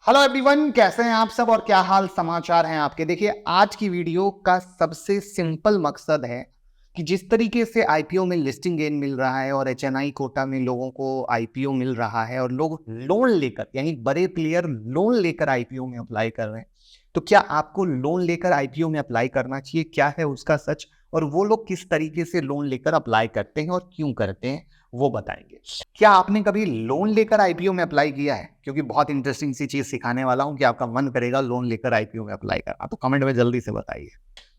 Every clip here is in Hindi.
हेलो एवरीवन, कैसे हैं आप सब और क्या हाल समाचार हैं आपके। देखिए, आज की वीडियो का सबसे सिंपल मकसद है कि जिस तरीके से आईपीओ में लिस्टिंग गेन मिल रहा है और एचएनआई कोटा में लोगों को आईपीओ मिल रहा है और लोग लोन लेकर यानी बड़े प्लेयर लोन लेकर आईपीओ में अप्लाई कर रहे हैं, तो क्या आपको लोन लेकर आईपीओ में अप्लाई करना चाहिए? क्या है उसका सच और वो लोग किस तरीके से लोन लेकर अप्लाई करते हैं और क्यों करते हैं, वो बताएंगे। क्या आपने कभी लोन लेकर आईपीओ में अप्लाई किया है? क्योंकि बहुत इंटरेस्टिंग सी चीज सिखाने वाला हूं कि आपका मन करेगा लोन लेकर आईपीओ में अप्लाई करना, तो कमेंट में जल्दी से बताइए।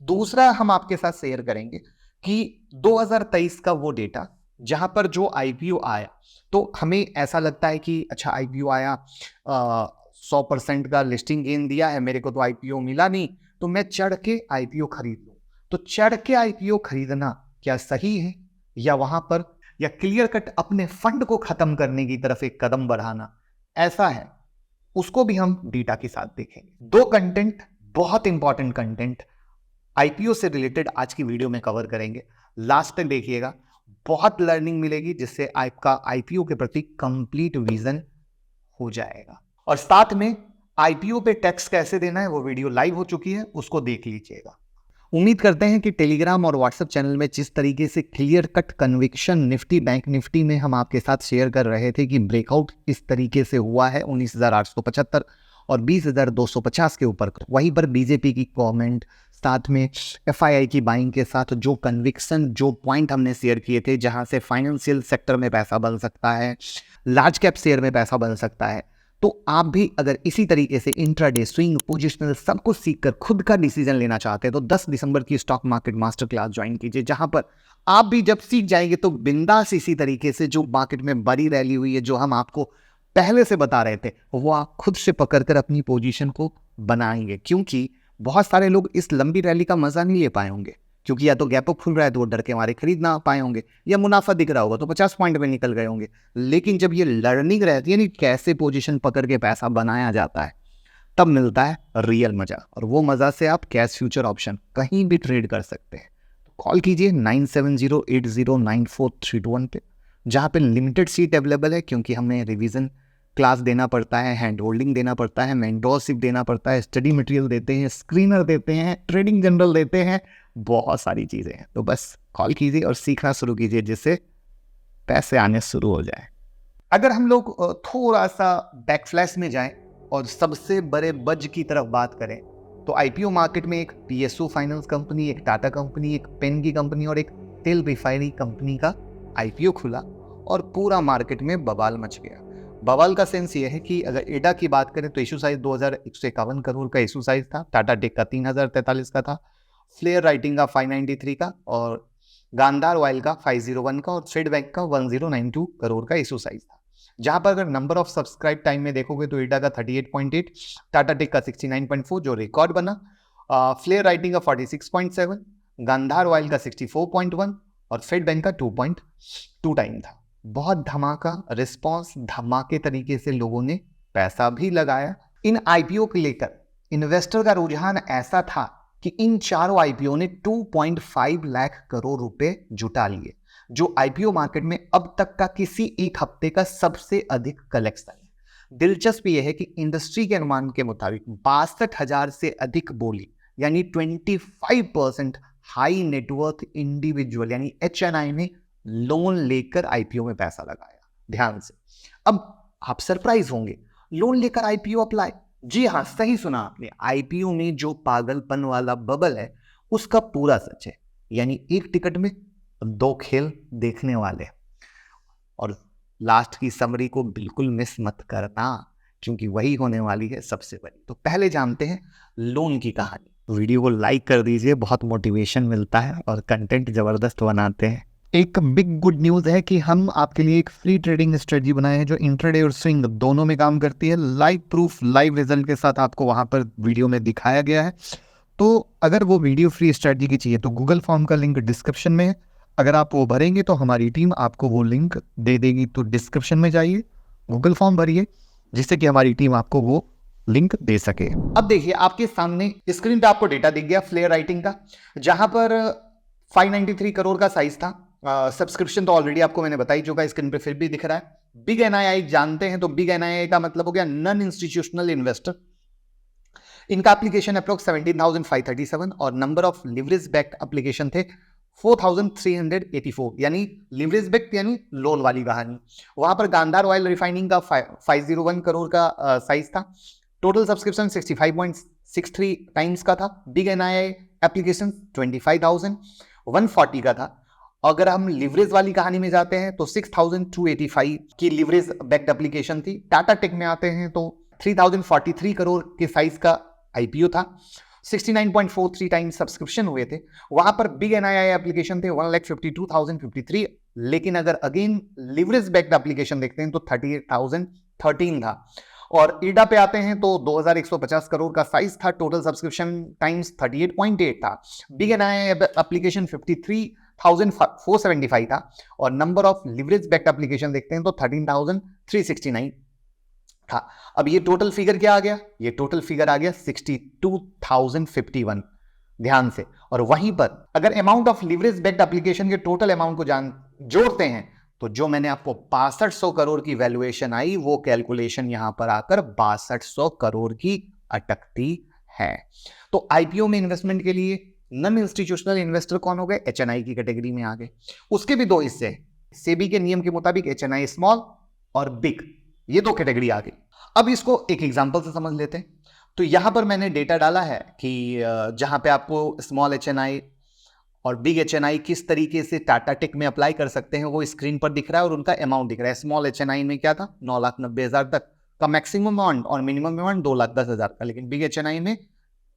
दूसरा हम आपके साथ शेयर करेंगे कि 2023 का वो डेटा जहां पर जो आईपीओ आया, तो हमें ऐसा लगता है कि अच्छा आईपीओ आया, 100% का लिस्टिंग गेन दिया है, मेरे को तो आईपीओ मिला नहीं, तो मैं चढ़ के आईपीओ खरीद लूं। तो चढ़ के आईपीओ खरीदना क्या सही है, या वहां पर या क्लियर कट अपने फंड को खत्म करने की तरफ एक कदम बढ़ाना ऐसा है? उसको भी हम डेटा के साथ देखेंगे। दो कंटेंट, बहुत इंपॉर्टेंट कंटेंट आईपीओ से रिलेटेड आज की वीडियो में कवर करेंगे। लास्ट तक देखिएगा, बहुत लर्निंग मिलेगी जिससे आपका आईपीओ के प्रति कंप्लीट विजन हो जाएगा। और साथ में आईपीओ पे टैक्स कैसे देना है वो वीडियो लाइव हो चुकी है, उसको देख लीजिएगा। उम्मीद करते हैं कि टेलीग्राम और व्हाट्सएप चैनल में जिस तरीके से clear cut conviction Nifty bank Nifty में हम आपके साथ शेयर कर रहे थे कि ब्रेकआउट इस तरीके से हुआ है 19,875 और 20,250 के ऊपर, वहीं पर बीजेपी की गवर्नमेंट साथ में एफआईआई की बाइंग के साथ जो कन्विक्शन, जो पॉइंट हमने शेयर किए थे जहां से फाइनेंशियल सेक्टर में पैसा बन सकता है, लार्ज कैप शेयर में पैसा बन सकता है, तो आप भी अगर इसी तरीके से इंट्राडे, स्विंग, पोजिशनल सब कुछ सीखकर खुद का डिसीजन लेना चाहते हैं तो 10 दिसंबर की stock market master class join कीजिए, जहां पर आप भी जब सीख जाएंगे तो बिंदास इसी तरीके से जो मार्केट में बड़ी रैली हुई है, जो हम आपको पहले से बता रहे थे, वो आप खुद से पकड़कर अपनी पोजीशन को बनाएंगे। क्योंकि बहुत सारे लोग इस लंबी रैली का मजा नहीं ले पाए होंगे, क्योंकि या तो गैप अप खुल रहा है तो वो डर के मारे खरीद ना पाए होंगे, या मुनाफा दिख रहा होगा तो 50 पॉइंट में निकल गए होंगे। लेकिन जब ये लर्निंग रहती है, नहीं कैसे पोजीशन पकड़ के पैसा बनाया जाता है, तब मिलता है रियल मजा। और वो मजा से आप कैश फ्यूचर ऑप्शन कहीं भी ट्रेड कर सकते हैं। तो कॉल कीजिए 9708094321 पे, जहाँ पे लिमिटेड सीट अवेलेबल है, क्योंकि हमें रिवीजन क्लास देना पड़ता है, हैंड होल्डिंग देना पड़ता है, मेंटोरशिप देना पड़ता है, स्टडी मटेरियल देते हैं, स्क्रीनर देते हैं, ट्रेडिंग जनरल देते हैं, बहुत सारी चीज़ें हैं। तो बस कॉल कीजिए और सीखना शुरू कीजिए जिससे पैसे आने शुरू हो जाए। अगर हम लोग थोड़ा सा बैकफ्लैश में जाएं और सबसे बड़े बज की तरफ बात करें, तो आईपीओ मार्केट में एक पीएसयू फाइनेंस कंपनी, एक टाटा कंपनी, एक पेन की कंपनी और एक तेल रिफाइनरी कंपनी का आईपीओ खुला और पूरा मार्केट में बवाल मच गया। बवाल का सेंस ये है कि अगर एडा की बात करें तो इशू साइज 2151 करोड़ का इशू साइज था, टाटा टेक का 3043 का था, फ्लेयर राइटिंग का 593 का और गांधार ऑयल का 501 का और स्टेट बैंक का 1092 करोड़ का इशू साइज था। जहां पर अगर नंबर ऑफ सब्सक्राइब टाइम में देखोगे तो एडा का 38.8, टाटा टेक का 69.4 जो रिकॉर्ड बना, फ्लेयर राइटिंग का 46.7, गांधार ऑयल का 64.1 और स्टेट बैंक का 2.2 टाइम था। बहुत धमाका रिस्पॉन्स, धमाके तरीके से लोगों ने पैसा भी लगाया। इन आईपीओ को लेकर इन्वेस्टर का रुझान ऐसा था कि इन चारों आईपीओ ने 2.5 लाख करोड़ रुपए जुटा लिए, जो आईपीओ मार्केट में अब तक का किसी एक हफ्ते का सबसे अधिक कलेक्शन है। दिलचस्प यह है कि इंडस्ट्री के अनुमान के मुताबिक 62,000 से अधिक बोली यानी 25% हाई नेटवर्थ इंडिविजुअल यानी एचएनआई ने लोन लेकर आईपीओ में पैसा लगाया। ध्यान से, अब आप सरप्राइज होंगे, लोन लेकर आईपीओ अप्लाई? जी हाँ, सही सुना आपने। आईपीओ में जो पागलपन वाला बबल है उसका पूरा सच है, यानी एक टिकट में दो खेल देखने वाले। और लास्ट की समरी को बिल्कुल मिस मत करना, क्योंकि वही होने वाली है सबसे बड़ी। तो पहले जानते हैं लोन की कहानी। वीडियो को लाइक कर दीजिए, बहुत मोटिवेशन मिलता है और कंटेंट जबरदस्त बनाते हैं। एक बिग गुड न्यूज़ है कि हम आपके लिए एक फ्री ट्रेडिंग स्ट्रेटजी बनाए हैं जो इंट्राडे और स्विंग दोनों में काम करती है। लाइव प्रूफ, लाइव रिजल्ट के साथ आपको वहां पर वीडियो में दिखाया गया है। तो अगर वो वीडियो फ्री स्ट्रेटजी की चाहिए तो गूगल फॉर्म का लिंक डिस्क्रिप्शन में है। अगर आप वो भरेंगे तो हमारी टीम आपको वो लिंक दे देगी। तो डिस्क्रिप्शन में जाइए, गूगल फॉर्म भरिए, जिससे कि हमारी टीम आपको वो लिंक दे सके। अब देखिए, आपके सामने स्क्रीन पे आपको डेटा दिख गया फ्लेयर राइटिंग का, जहां पर 593 करोड़ का साइज था, सब्सक्रिप्शन तो ऑलरेडी आपको मैंने बताई चुका है, स्क्रीन पे फिर भी दिख रहा है। बिग एनआईआई जानते हैं, तो बिग एनआईआई का मतलब हो गया नॉन इंस्टीट्यूशनल इन्वेस्टर। इनका एप्लीकेशन अप्रोक्स 17,537 और number of leverage back application थे 4,384, यानी लिवरेज बैक यानी लोन वाली कहानी। वहां पर गांधार ऑयल रिफाइनिंग का 501 करोड़ का साइज था। टोटल सब्सक्रिप्शन 65.63 टाइम्स का था। बिग एनआईआई एप्लीकेशन 25,140 का था। अगर हम लिवरेज वाली कहानी में जाते हैं तो 6,285 की लिवरेज बैक्ड एप्लीकेशन थी। टाटा टेक में आते हैं तो 3,043 करोड़ के साइज का आईपीओ था। 69.43 टाइम्स सब्सक्रिप्शन हुए थे। वहां पर बिग एनआईआई एप्लीकेशन थे 1,52,053, लेकिन अगर अगेन लिवरेज बैक्ड एप्लीकेशन देखते हैं तो 38,013 था। और ईडा पे आते हैं तो 2,150 करोड़ का साइज था। टोटल सब्सक्रिप्शन टाइम्स 38.8 था। बिग एनआईआई एप्लीकेशन 53,475 था और number of leverage backed application देखते हैं तो 13,369 था। अब ये टोटल फिगर क्या आ गया? ये टोटल फिगर आ गया 62,051, ध्यान से। और वहीं पर अगर amount of leverage backed application के टोटल अमाउंट को जोड़ते हैं तो जो मैंने आपको 6200 करोड़ की वैल्यूएशन आई, वो कैलकुलेशन यहां पर आकर 6200 करोड़ की अटकती है। तो आईपीओ में इन्वेस्टमेंट के लिए नॉन इंस्टीट्यूशनल इन्वेस्टर कौन हो गए? एचएनआई की कैटेगरी में आ गए। उसके भी दो हिस्से हैं। सेबी के नियम के मुताबिक एचएनआई स्मॉल और बिग, ये दो कैटेगरी आ गई। अब इसको एक एग्जांपल से समझ लेते हैं। तो यहां पर मैंने डेटा डाला है कि जहां पे आपको स्मॉल एचएनआई और बिग एचएनआई किस तरीके से टाटा टेक में अप्लाई कर सकते हैं वो स्क्रीन पर दिख रहा है और उनका अमाउंट दिख रहा है। स्मॉल एचएनआई में क्या था? 9,90,000 तक का मैक्सिमम अमाउंट और मिनिमम अमाउंट 2,10,000 का, लेकिन बिग एचएनआई में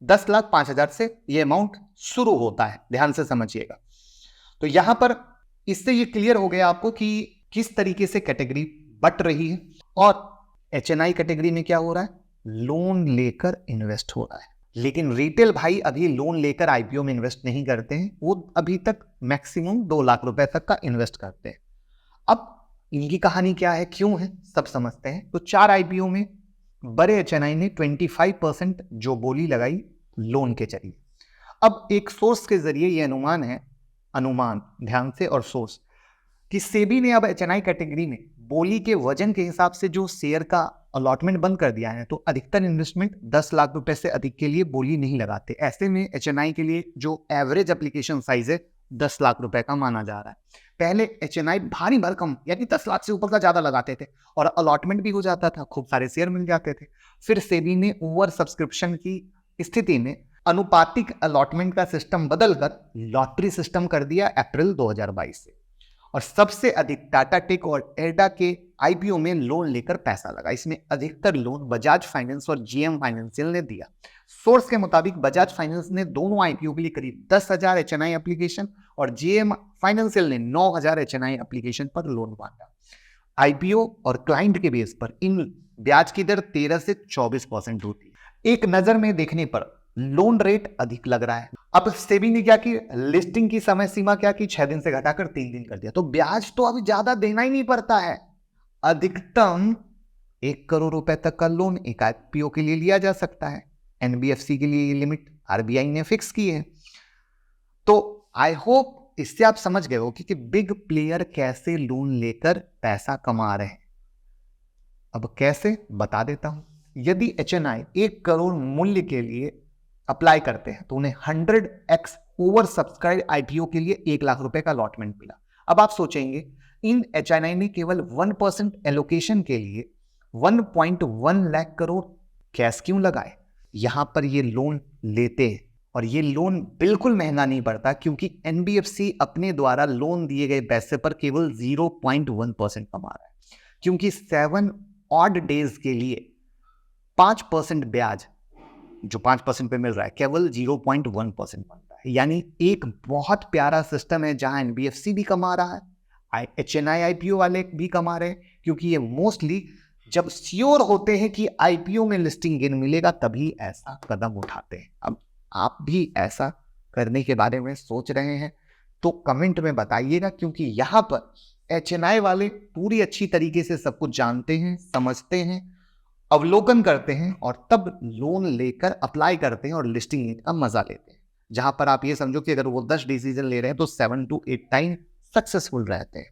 10,05,000 से ये अमाउंट शुरू होता है। ध्यान से समझिएगा। तो यहां पर इससे ये क्लियर हो गया आपको कि किस तरीके से कैटेगरी बट रही है। और एचएनआई कैटेगरी में क्या हो रहा है? लोन लेकर इन्वेस्ट हो रहा है। लेकिन रिटेल भाई अभी लोन लेकर आईपीओ में इन्वेस्ट नहीं करते हैं, वो अभी तक मैक्सिमम 2 लाख रुपए तक का इन्वेस्ट करते हैं। अब इनकी कहानी क्या है, क्यों है, सब समझते हैं। तो 4 आईपीओ में बड़े एचएनआई ने 25% जो बोली लगाई लोन के जरिए। अब एक सोर्स के जरिए ये अनुमान है, अनुमान ध्यान से और सोर्स, कि सेबी ने अब एचएनआई कैटेगरी में बोली के वजन के हिसाब से जो शेयर का अलॉटमेंट बंद कर दिया है। तो अधिकतर इन्वेस्टमेंट 10 लाख रुपए से अधिक के लिए बोली नहीं लगाते। ऐसे में एचएनआई के लिए जो एवरेज एप्लीकेशन साइज है 10 लाख रुपए का माना जा रहा है। पहले एचएनआई भारी भरकम यानी 10 लाख से ऊपर का ज्यादा लगाते थे और अलॉटमेंट भी हो जाता था, खूब सारे शेयर मिल जाते थे। फिर सेबी ने ओवर सब्सक्रिप्शन की स्थिति में अनुपातिक अलॉटमेंट का सिस्टम बदलकर लॉटरी सिस्टम कर दिया अप्रैल 2022 से। और सबसे अधिक टाटा टेक और एडा के आईपीओ में लोन लेकर पैसा लगा। इसमें अधिकतर लोन बजाज फाइनेंस और जीएम फाइनेंशियल ने दिया। सोर्स के मुताबिक बजाज फाइनेंस ने दोनों आईपीओ के लिए करीब 10,000 एचएनआई एप्लीकेशन और जीएम फाइनेंशियल ने 9,000 एचएनआई एप्लीकेशन पर लोन मांगा। आईपीओ और क्लाइंट के बेस पर इन ब्याज की दर 13 से 24% होती है। एक नजर में देखने पर लोन रेट अधिक लग रहा है। अब सेबी ने क्या की, लिस्टिंग की समय सीमा क्या की, 6 दिन से घटाकर 3 दिन कर दिया। तो ब्याज तो अभी ज्यादा देना ही नहीं पड़ता है। अधिकतम 1 करोड़ रुपए तक का लोन एक आईपीओ के लिए लिया जा सकता है। एनबीएफसी के लिए ये लिमिट आरबीआई ने फिक्स की है। तो आई होप इससे आप समझ गए हो कि बिग प्लेयर कैसे लोन लेकर पैसा कमा रहे हैं। अब कैसे बता देता हूं। यदि एचएनआई 1 करोड़ मूल्य के लिए अप्लाई करते हैं तो उन्हें 100x ओवर सब्सक्राइब आईपीओ के लिए 1 लाख रुपए का अलॉटमेंट मिला। अब आप सोचेंगे इन एचएनआई ने केवल 1% एलोकेशन के लिए 1.1 लाख करोड़ कैश क्यों लगाए? यहां पर ये लोन लेते हैं और ये लोन बिल्कुल महंगा नहीं पड़ता, क्योंकि एनबीएफसी अपने द्वारा लोन दिए गए पैसे पर केवल 0.1% कमा रहा है। क्योंकि 7 ऑड डेज के लिए 5% ब्याज जो 5% पे मिल रहा है केवल 0.1% बनता है। यानी एक बहुत प्यारा सिस्टम है जहां एनबीएफसी भी कमा रहा है, एचएनआई आईपीओ वाले भी कमा रहे हैं, क्योंकि ये मोस्टली जब श्योर होते हैं कि आईपीओ में लिस्टिंग गेन मिलेगा तभी ऐसा कदम उठाते हैं। अब आप भी ऐसा करने के बारे में सोच रहे हैं तो कमेंट में बताइएगा, क्योंकि यहाँ पर एचएनआई वाले पूरी अच्छी तरीके से सब कुछ जानते हैं, समझते हैं, अवलोकन करते हैं और तब लोन लेकर अप्लाई करते हैं और लिस्टिंग का मजा लेते हैं। जहां पर आप ये समझो कि अगर वो 10 डिसीजन ले रहे हैं तो 7 to 8 टाइम सक्सेसफुल रहते हैं।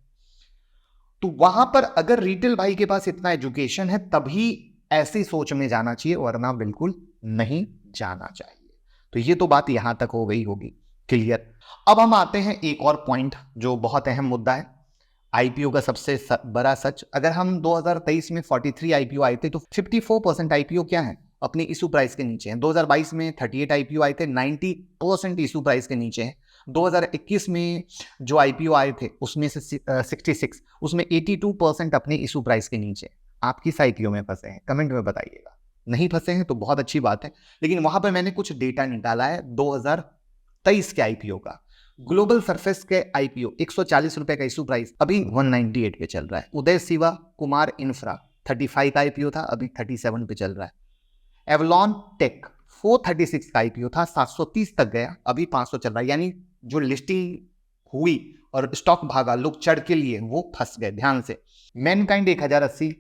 तो वहां पर अगर रिटेल भाई के पास इतना एजुकेशन है तभी ऐसी सोच में जाना चाहिए, वरना बिल्कुल नहीं जाना चाहिए। तो ये तो बात यहां तक हो गई होगी क्लियर। अब हम आते हैं एक और पॉइंट जो बहुत अहम मुद्दा है, आईपीओ का सबसे बड़ा सच। अगर हम 2023 में 43 आईपीओ आए थे तो 54% आईपीओ क्या है, अपनी इशू प्राइस के नीचे हैं। 2022 में 38 आईपीओ आए थे, 90% इशू प्राइस के नीचे हैं। 2021 में जो आईपीओ आए थे उसमें से 66, उसमें 82% अपने इशू प्राइस के नीचे। आप किस आईपीओ में फंसे हैं कमेंट में बताइएगा। नहीं फंसे हैं तो बहुत अच्छी बात है, लेकिन वहां पर मैंने कुछ डेटा निकाला है 2023 के आईपीओ का। ग्लोबल सरफेस के आईपीओ 140 रुपए का इशू प्राइस अभी 198 पे चल रहा है। उदय शिवा कुमार इंफ्रा 35 का आईपीओ था, अभी 37 पे चल रहा है। एवलॉन टेक 436 का आईपीओ था, 730 तक गया, अभी 500 चल रहा है। यानी जो लिस्टिंग हुई और स्टॉक भागा, लोग चढ़ के लिए वो फंस गए। ध्यान से, मैनकाइंड 1080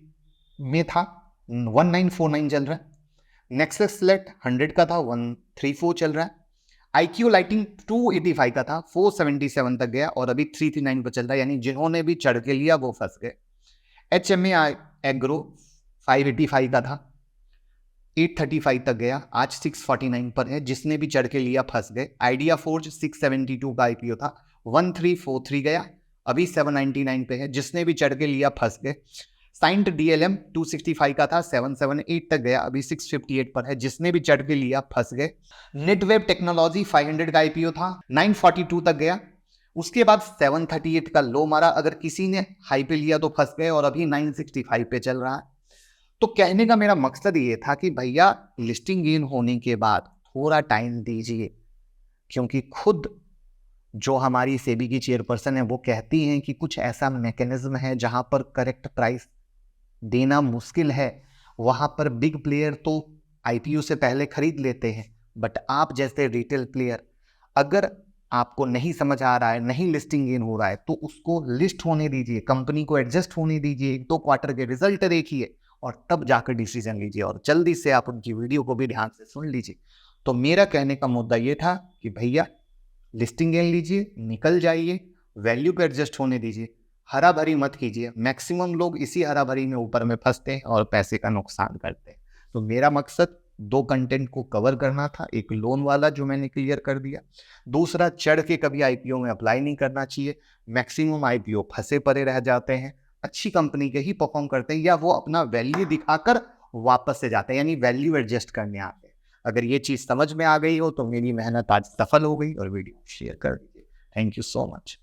में था, 1949 चल रहा है। नेक्सस सेलेक्ट 100 का था, 134 चल रहा है। आईक्यू लाइटिंग 285 का था, 477 तक गया और अभी 339 पर चल रहा है। यानी जिन्होंने भी चढ़ के लिया वो फंस गए। HMA एग्रो 585 का था, 835 तक गया, आज 649 पर है। जिसने भी चढ़ के लिया फंस गए। आइडिया फोर्ज 672 का आईपीओ था, 1343 गया, अभी 799 पे है। जिसने भी चढ़ के लिया फंस गए। साइंट DLM 265 का था, 778 तक गया, अभी 658 पर है। जिसने भी चढ़ के लिया फंस गए। नेटवेब टेक्नोलॉजी 500 का आईपीओ था, 942 तक गया, उसके बाद 738 का लो मारा। अगर किसी ने हाई पे लिया तो फंस गए और अभी 965 पे चल रहा है। तो कहने का मेरा मकसद ये था कि भैया लिस्टिंग गेन होने के बाद थोड़ा टाइम दीजिए, क्योंकि खुद जो हमारी सेबी की चेयरपर्सन है वो कहती हैं कि कुछ ऐसा मैकेनिज्म है जहां पर करेक्ट प्राइस देना मुश्किल है। वहां पर बिग प्लेयर तो आईपीओ से पहले खरीद लेते हैं, बट आप जैसे रिटेल प्लेयर अगर आपको नहीं समझ आ रहा है, नहीं लिस्टिंग गेन हो रहा है, तो उसको लिस्ट होने दीजिए, कंपनी को एडजस्ट होने दीजिए, 1-2 क्वार्टर के रिजल्ट देखिए और तब जाकर डिसीजन लीजिए। और जल्दी से आप उनकी वीडियो को भी ध्यान से सुन लीजिए। तो मेरा कहने का मुद्दा ये था कि भैया लिस्टिंग गेन लीजिए, निकल जाइए, वैल्यू को एडजस्ट होने दीजिए, हरा भरी मत कीजिए। मैक्सिमम लोग इसी हरा भरी में ऊपर में फंसते हैं और पैसे का नुकसान करते हैं। तो मेरा मकसद 2 कंटेंट को कवर करना था। एक लोन वाला जो मैंने क्लियर कर दिया, दूसरा चढ़ के कभी आईपीओ में अप्लाई नहीं करना चाहिए। मैक्सिमम आईपीओ फंसे पड़े रह जाते हैं, अच्छी कंपनी के ही परफॉर्म करते हैं या वो अपना वैल्यू दिखाकर वापस से जाते हैं, यानी वैल्यू एडजस्ट करने आते हैं। अगर ये चीज़ समझ में आ गई हो तो मेरी मेहनत आज सफल हो गई और वीडियो शेयर कर दीजिए। Thank you so much.